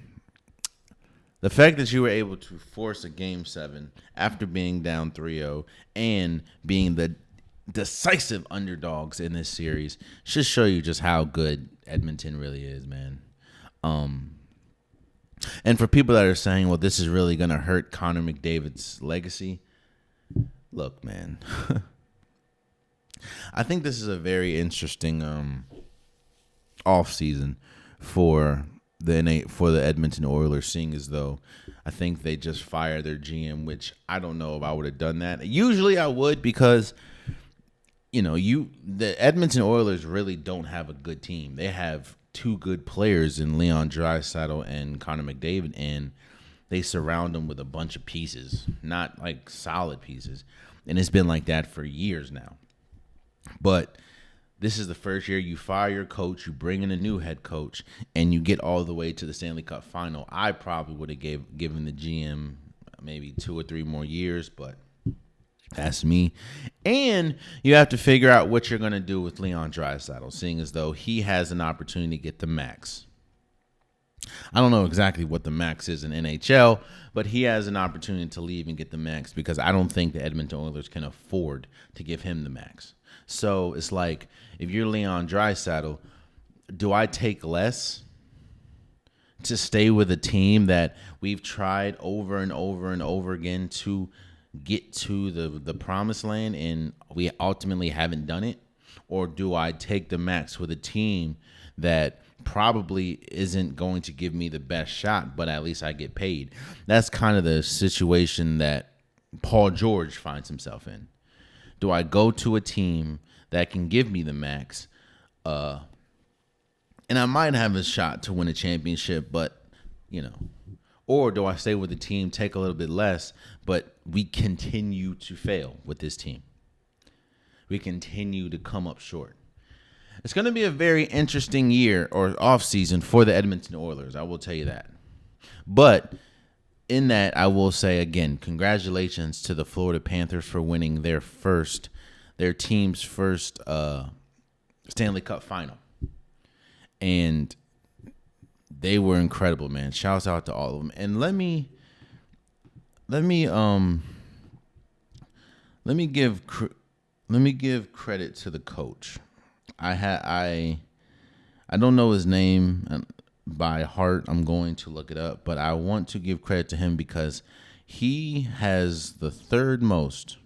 The fact that you were able to force a Game 7 after being down 3-0 and being the decisive underdogs in this series should show you just how good Edmonton really is, man. And for people that are saying, well, this is really going to hurt Connor McDavid's legacy, look, man, I think this is a very interesting off season for the Edmonton Oilers, seeing as though I think they just fired their GM, which I don't know if I would have done that. Usually I would, because the Edmonton Oilers really don't have a good team. They have two good players in Leon Draisaitl and Connor McDavid, and they surround them with a bunch of pieces, not like solid pieces. And it's been like that for years now. But this is the first year you fire your coach, you bring in a new head coach, and you get all the way to the Stanley Cup final. I probably would have given the GM maybe 2 or 3 more years, but that's me. And you have to figure out what you're going to do with Leon Draisaitl, seeing as though he has an opportunity to get the max. I don't know exactly what the max is in NHL, but he has an opportunity to leave and get the max, because I don't think the Edmonton Oilers can afford to give him the max. So it's like, if you're Leon Draisaitl, do I take less to stay with a team that we've tried over and over and over again to get to the promised land and we ultimately haven't done it? Or do I take the max with a team that probably isn't going to give me the best shot, but at least I get paid? That's kind of the situation that Paul George finds himself in. Do I go to a team that can give me the max, and I might have a shot to win a championship, but, or do I stay with the team, take a little bit less, but we continue to fail with this team? We continue to come up short. It's going to be a very interesting year or offseason for the Edmonton Oilers, I will tell you that. But in that, I will say again, congratulations to the Florida Panthers for winning their team's first Stanley Cup final. And they were incredible, man. Shouts out to all of them. And let me give credit to the coach. I don't know his name by heart. I'm going to look it up, but I want to give credit to him because he has the third most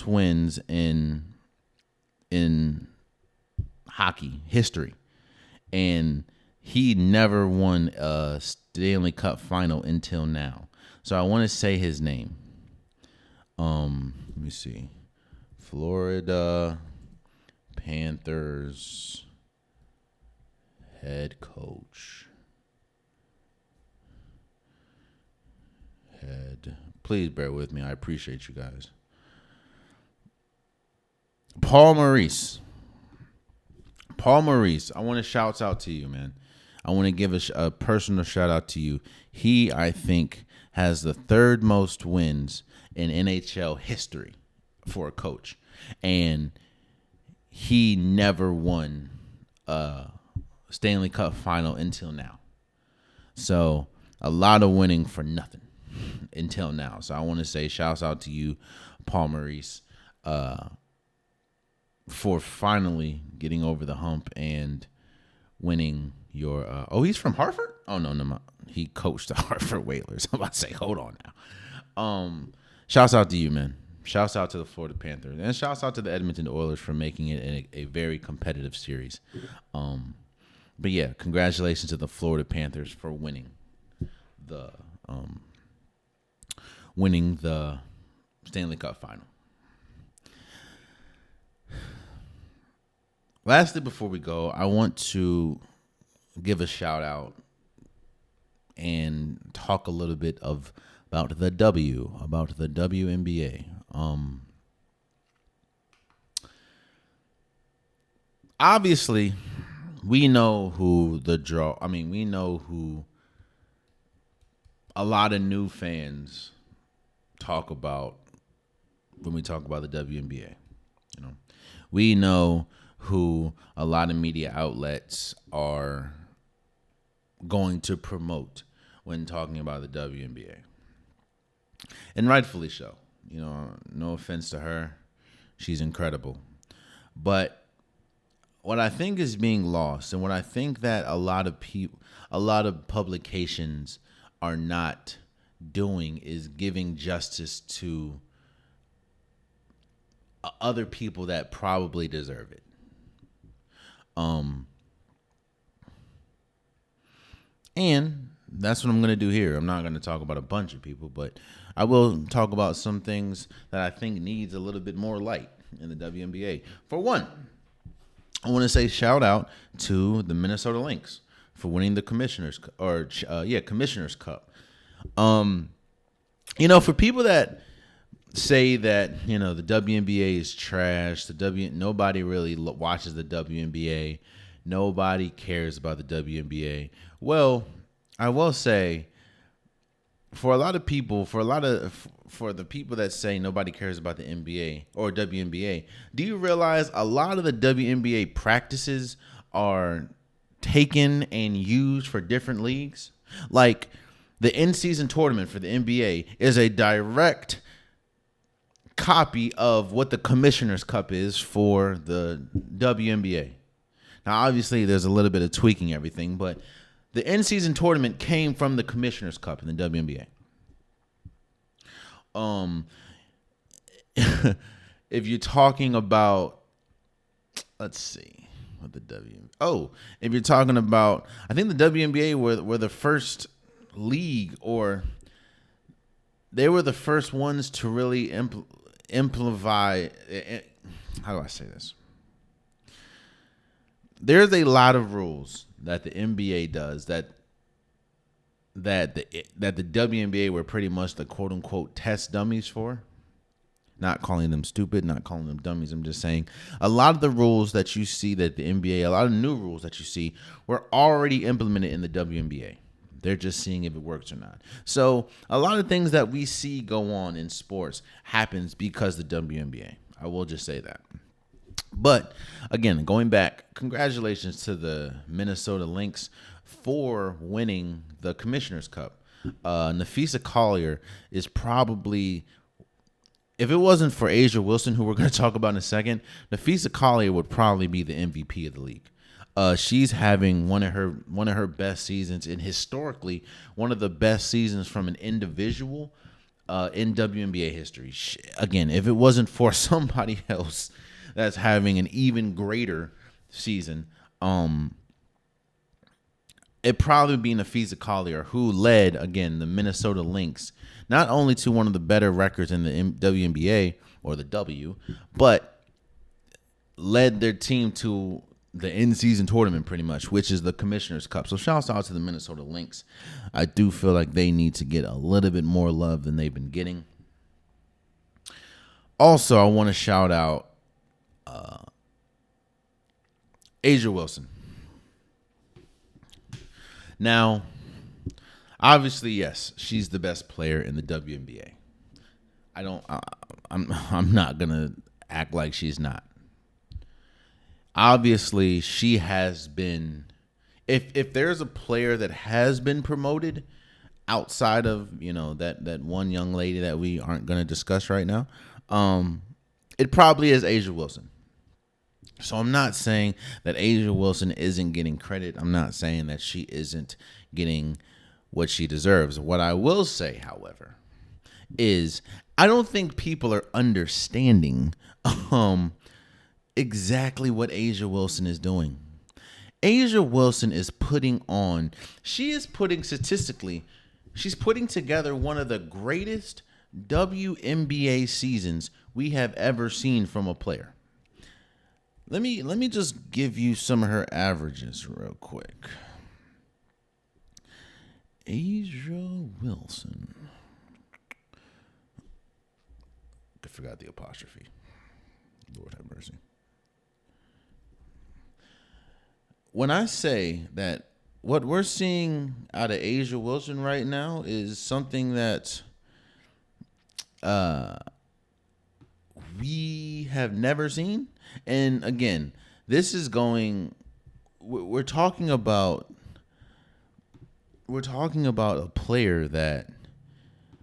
wins in hockey history, and he never won a Stanley Cup final until now. So I want to say his name. Let me see. Florida Panthers head coach. Please bear with me. I appreciate you guys. Paul Maurice. I want to shout out to you, man. I want to give a personal shout out to you. He, I think, has the third most wins in NHL history for a coach. And he never won a Stanley Cup final until now. So a lot of winning for nothing until now. So I want to say shouts out to you, Paul Maurice, for finally getting over the hump and winning your he's from Hartford? Oh no, he coached the Hartford Whalers. I'm about to say, hold on now. Shouts out to you, man. Shouts out to the Florida Panthers, and shouts out to the Edmonton Oilers for making it a very competitive series. But yeah, congratulations to the Florida Panthers for winning the Stanley Cup final. Lastly, before we go, I want to give a shout out and talk a little bit about the WNBA. Obviously, we know who we know who a lot of new fans talk about when we talk about the WNBA. We know who a lot of media outlets are going to promote when talking about the WNBA. And rightfully so. No offense to her. She's incredible. But what I think is being lost, and what I think that a lot of publications are not doing, is giving justice to other people that probably deserve it. And that's what I'm going to do here. I'm not going to talk about a bunch of people, but I will talk about some things that I think needs a little bit more light in the WNBA. For one, I want to say shout out to the Minnesota Lynx for winning the Commissioner's Commissioner's Cup. For people that say that, the WNBA is trash, nobody really watches the WNBA, nobody cares about the WNBA. Well, I will say, for the people that say nobody cares about the NBA or WNBA, do you realize a lot of the WNBA practices are taken and used for different leagues? Like the in-season tournament for the NBA is a direct copy of what the Commissioner's Cup is for the WNBA. Now, obviously, there's a little bit of tweaking everything, but the in-season tournament came from the Commissioner's Cup in the WNBA. If you're talking about, let's see, if you're talking about, I think the WNBA were the first league, or they were the first ones to really implement. How do I say this? There's a lot of rules that the NBA does that the WNBA were pretty much the quote unquote test dummies for. Not calling them stupid, not calling them dummies. I'm just saying a lot of the rules that you see that the NBA, a lot of new rules that you see, were already implemented in the WNBA. They're just seeing if it works or not. So a lot of things that we see go on in sports happens because the WNBA. I will just say that. But again, going back, congratulations to the Minnesota Lynx for winning the Commissioner's Cup. Nafisa Collier is probably, if it wasn't for A'ja Wilson, who we're going to talk about in a second, Nafisa Collier would probably be the MVP of the league. She's having one of her best seasons, and historically one of the best seasons from an individual in WNBA history. Again, if it wasn't for somebody else that's having an even greater season, it'd probably be Nafisa Collier, who led, again, the Minnesota Lynx, not only to one of the better records in the WNBA, or the W, but led their team to the in-season tournament pretty much, which is the Commissioner's Cup. So shouts out to the Minnesota Lynx. I do feel like they need to get a little bit more love than they've been getting. Also, I want to shout out A'ja Wilson. Now, obviously, yes, she's the best player in the WNBA. I'm not gonna act like she's not. Obviously, she has been. If there's a player that has been promoted outside of that one young lady that we aren't gonna discuss right now, it probably is A'ja Wilson. So I'm not saying that A'ja Wilson isn't getting credit. I'm not saying that she isn't getting what she deserves. What I will say, however, is I don't think people are understanding exactly what A'ja Wilson is doing. A'ja Wilson is she's putting together one of the greatest WNBA seasons we have ever seen from a player. Let me just give you some of her averages real quick. A'ja Wilson. I forgot the apostrophe. Lord have mercy. When I say that what we're seeing out of A'ja Wilson right now is something that we have never seen. And again, this is we're talking about a player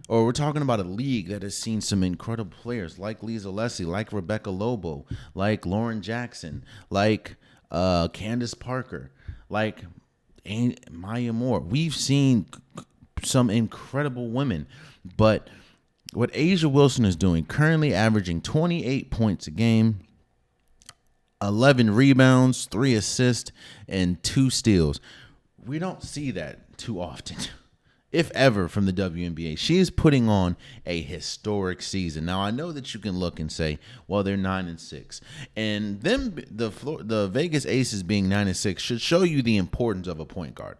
we're talking about a league that has seen some incredible players like Lisa Leslie, like Rebecca Lobo, like Lauren Jackson, like Candace Parker, like Maya Moore. We've seen some incredible women, but what A'ja Wilson is doing, currently averaging 28 points a game, 11 rebounds, 3 assists, and 2 steals. We don't see that too often, if ever, from the WNBA. She is putting on a historic season. Now, I know that you can look and say, well, they're 9-6. And them, the Vegas Aces being 9-6 should show you the importance of a point guard.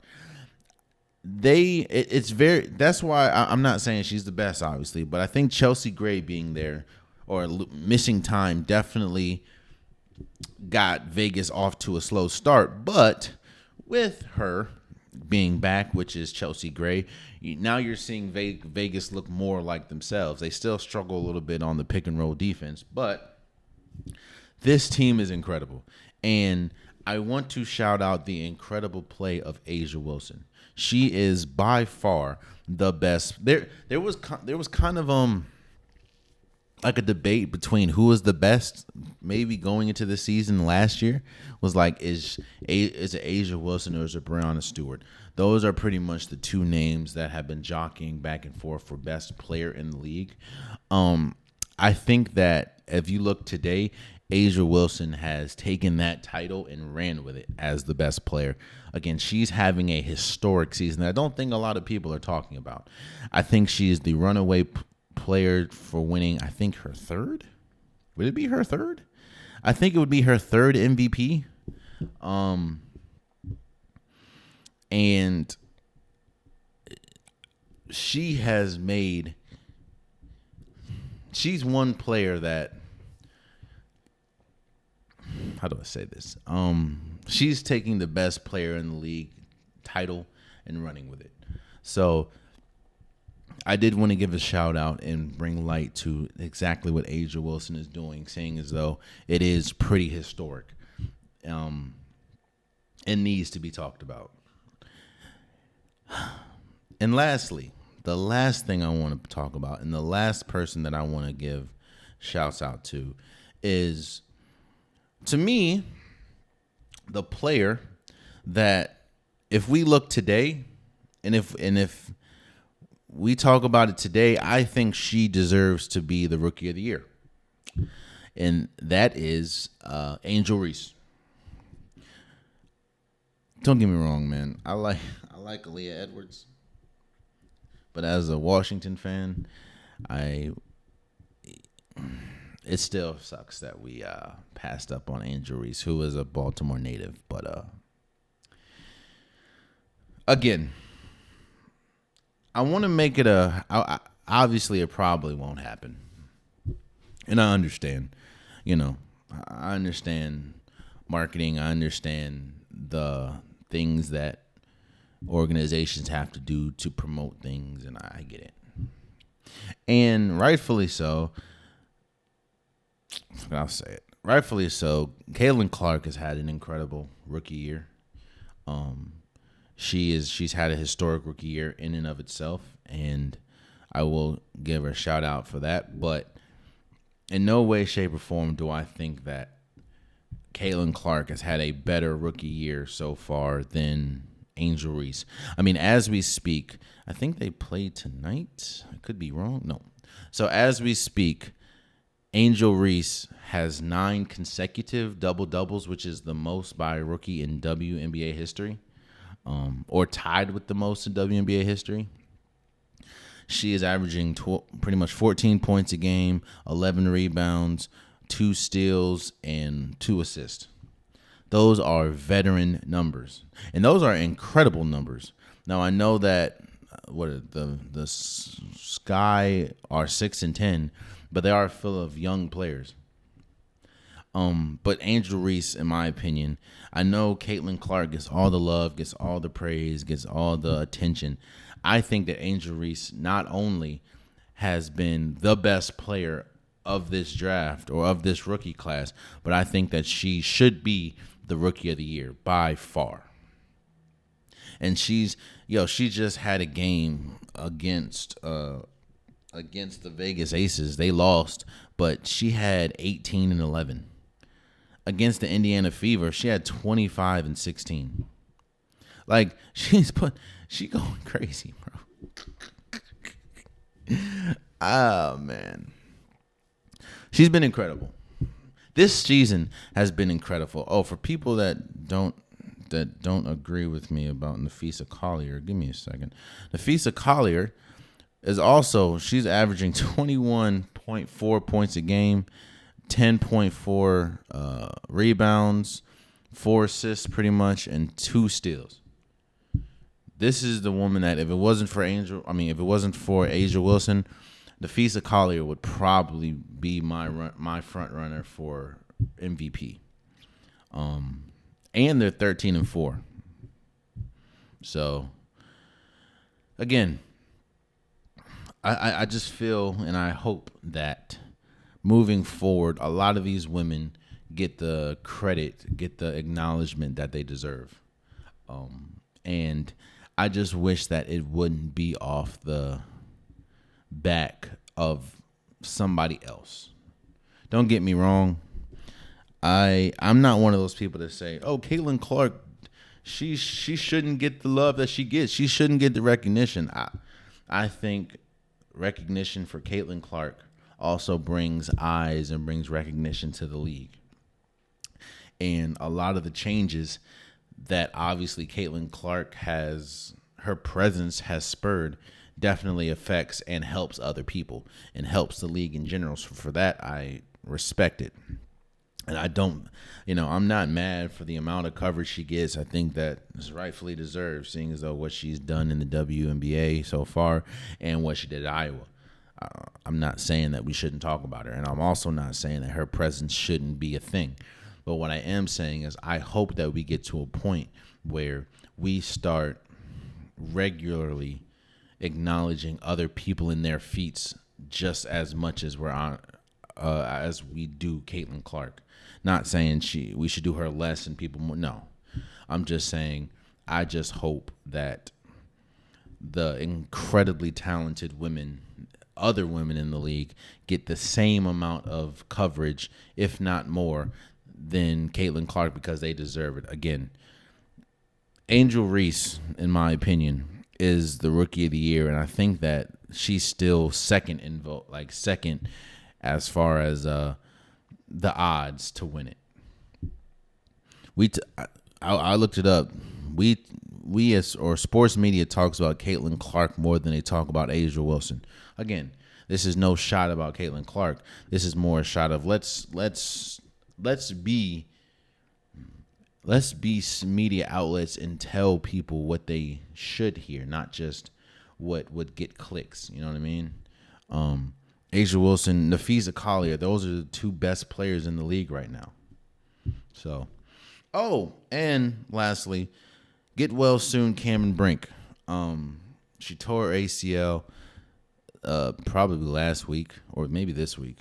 That's why I'm not saying she's the best, obviously, but I think Chelsea Gray being there or missing time definitely got Vegas off to a slow start. But with her being back, which is Chelsea Gray, now you're seeing Vegas look more like themselves. They still struggle a little bit on the pick and roll defense, but this team is incredible. And I want to shout out the incredible play of A'ja Wilson. She is by far the best. There was kind of like a debate between who was the best maybe going into the season last year. Was like, is it A'ja Wilson or is it Breonna Stewart? Those are pretty much the two names that have been jockeying back and forth for best player in the league. I think that if you look today, A'ja Wilson has taken that title and ran with it as the best player. Again, she's having a historic season that I don't think a lot of people are talking about. I think she is the runaway player for winning, I think, her third? Would it be her third? I think it would be her third MVP. And she's one player that, how do I say this? She's taking the best player in the league title and running with it. So I did want to give a shout out and bring light to exactly what A'ja Wilson is doing, saying as though it is pretty historic. It needs to be talked about. And lastly, the last thing I want to talk about, and the last person that I want to give shouts out to is, to me, the player that, if we look today, and if we talk about it today, I think she deserves to be the Rookie of the Year, and that is Angel Reese. Don't get me wrong, man. I like Aaliyah Edwards, but as a Washington fan, it still sucks that we passed up on Angel Reese, who is a Baltimore native. But again, I want to make it obviously, it probably won't happen. And I understand. I understand marketing. I understand the things that organizations have to do to promote things, and I get it. And rightfully so. I'll say it. Rightfully so. Caitlin Clark has had an incredible rookie year. She's had a historic rookie year in and of itself, and I will give her a shout out for that. But in no way, shape, or form do I think that Caitlin Clark has had a better rookie year so far than Angel Reese. I mean, as we speak, I think they play tonight. I could be wrong. No. So as we speak, Angel Reese has 9 consecutive double-doubles, which is the most by a rookie in WNBA history, or tied with the most in WNBA history. She is averaging pretty much 14 points a game, 11 rebounds, 2 steals, and 2 assists. Those are veteran numbers, and those are incredible numbers. Now, I know that the Sky are 6-10, but they are full of young players. But Angel Reese, in my opinion, I know Caitlin Clark gets all the love, gets all the praise, gets all the attention. I think that Angel Reese not only has been the best player of this draft or of this rookie class, but I think that she should be the Rookie of the Year by far. And she just had a game against the Vegas Aces. They lost, but she had 18 and 11. against the Indiana Fever, she had 25 and 16. Like, she going crazy, bro. Oh, man. She's been incredible. This season has been incredible. Oh, for people that don't agree with me about Nafisa Collier, give me a second. Nafisa Collier she's averaging 21.4 points a game, 10.4 rebounds, 4 assists pretty much, and 2 steals. This is the woman that if it wasn't for A'ja Wilson, Nafisa Collier would probably be my front runner for MVP. And they're 13-4. So again, I just feel and I hope that moving forward, a lot of these women get the credit, get the acknowledgement that they deserve. And I just wish that it wouldn't be off the back of somebody else. Don't get me wrong. I'm not one of those people that say, "Oh, Caitlin Clark, she shouldn't get the love that she gets. She shouldn't get the recognition." I think recognition for Caitlin Clark also brings eyes and brings recognition to the league. And a lot of the changes that obviously Caitlin Clark her presence has spurred definitely affects and helps other people and helps the league in general. So for that, I respect it. And I'm not mad for the amount of coverage she gets. I think that is rightfully deserved, seeing as though what she's done in the WNBA so far and what she did at Iowa. I'm not saying that we shouldn't talk about her, and I'm also not saying that her presence shouldn't be a thing. But what I am saying is I hope that we get to a point where we start regularly acknowledging other people in their feats just as much as as we do Caitlin Clark. Not saying we should do her less and people more. No, I'm just saying I just hope that the incredibly talented other women in the league, get the same amount of coverage, if not more, than Caitlin Clark, because they deserve it. Again, Angel Reese, in my opinion, is the rookie of the year, and I think that she's still second in vote, second as far as the odds to win it. I looked it up. Sports media talks about Caitlin Clark more than they talk about A'ja Wilson. Again, this is no shot about Caitlin Clark. This is more a shot of let's be media outlets and tell people what they should hear, not just what would get clicks. You know what I mean? A'ja Wilson, Nafisa Collier, those are the two best players in the league right now. So, and lastly, get well soon, Cameron Brink. She tore her ACL probably last week or maybe this week.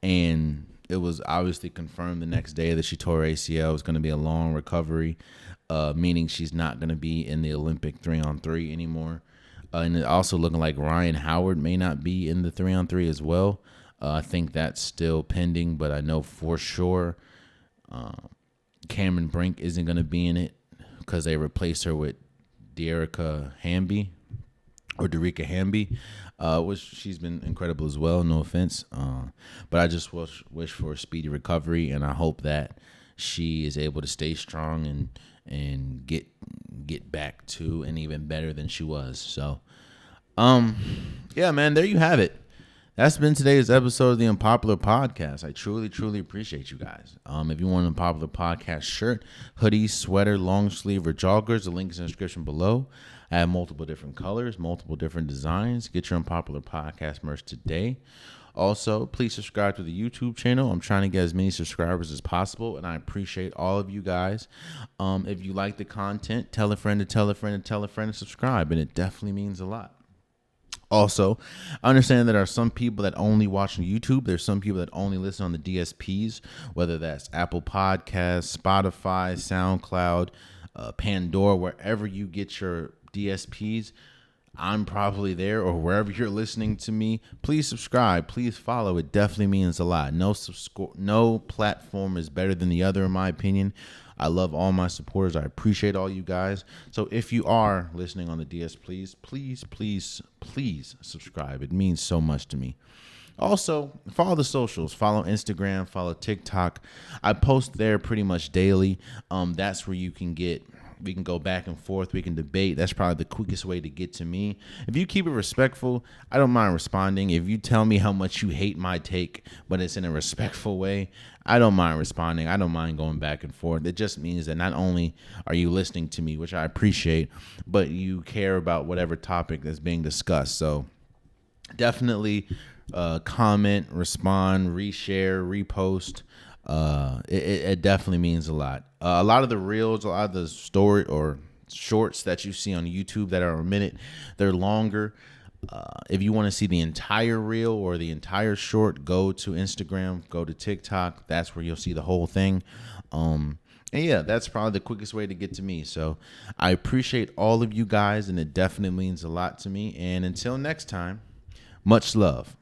And it was obviously confirmed the next day that she tore her ACL. It's going to be a long recovery, meaning she's not going to be in the Olympic 3-on-3 anymore. And it also looking like Ryan Howard may not be in the 3-on-3 as well. I think that's still pending, but I know for sure Cameron Brink isn't going to be in it because they replaced her with Derica Hamby, which she's been incredible as well, no offense. But I just wish for a speedy recovery, and I hope that she is able to stay strong and get back to and even better than she was. So, yeah, man, there you have it. That's been today's episode of the Unpopular Podcast. I truly, truly appreciate you guys. If you want an Unpopular Podcast shirt, hoodie, sweater, long sleeve, or joggers, the link is in the description below. I have multiple different colors, multiple different designs. Get your Unpopular Podcast merch today. Also, please subscribe to the YouTube channel. I'm trying to get as many subscribers as possible, and I appreciate all of you guys. If you like the content, tell a friend to tell a friend to tell a friend to subscribe, and it definitely means a lot. Also, I understand that there are some people that only watch on YouTube. There's some people that only listen on the DSPs, whether that's Apple Podcasts, Spotify, SoundCloud, Pandora, wherever you get your DSPs. I'm probably there, or wherever you're listening to me. Please subscribe. Please follow. It definitely means a lot. No platform is better than the other, in my opinion. I love all my supporters. I appreciate all you guys. So if you are listening on the DS, please subscribe. It means so much to me. Also, follow the socials. Follow Instagram. Follow TikTok. I post there pretty much daily. That's where we can go back and forth. We can debate. That's probably the quickest way to get to me. If you keep it respectful, I don't mind responding. If you tell me how much you hate my take, but it's in a respectful way, I don't mind responding. I don't mind going back and forth. It just means that not only are you listening to me, which I appreciate, but you care about whatever topic that's being discussed. So definitely comment, respond, reshare, repost. It definitely means a lot. A lot of the reels, a lot of the story or shorts that you see on YouTube that are a minute, they're longer. If you want to see the entire reel or the entire short, go to Instagram, go to TikTok. That's where you'll see the whole thing. And yeah, that's probably the quickest way to get to me. So I appreciate all of you guys, and it definitely means a lot to me. And until next time, much love.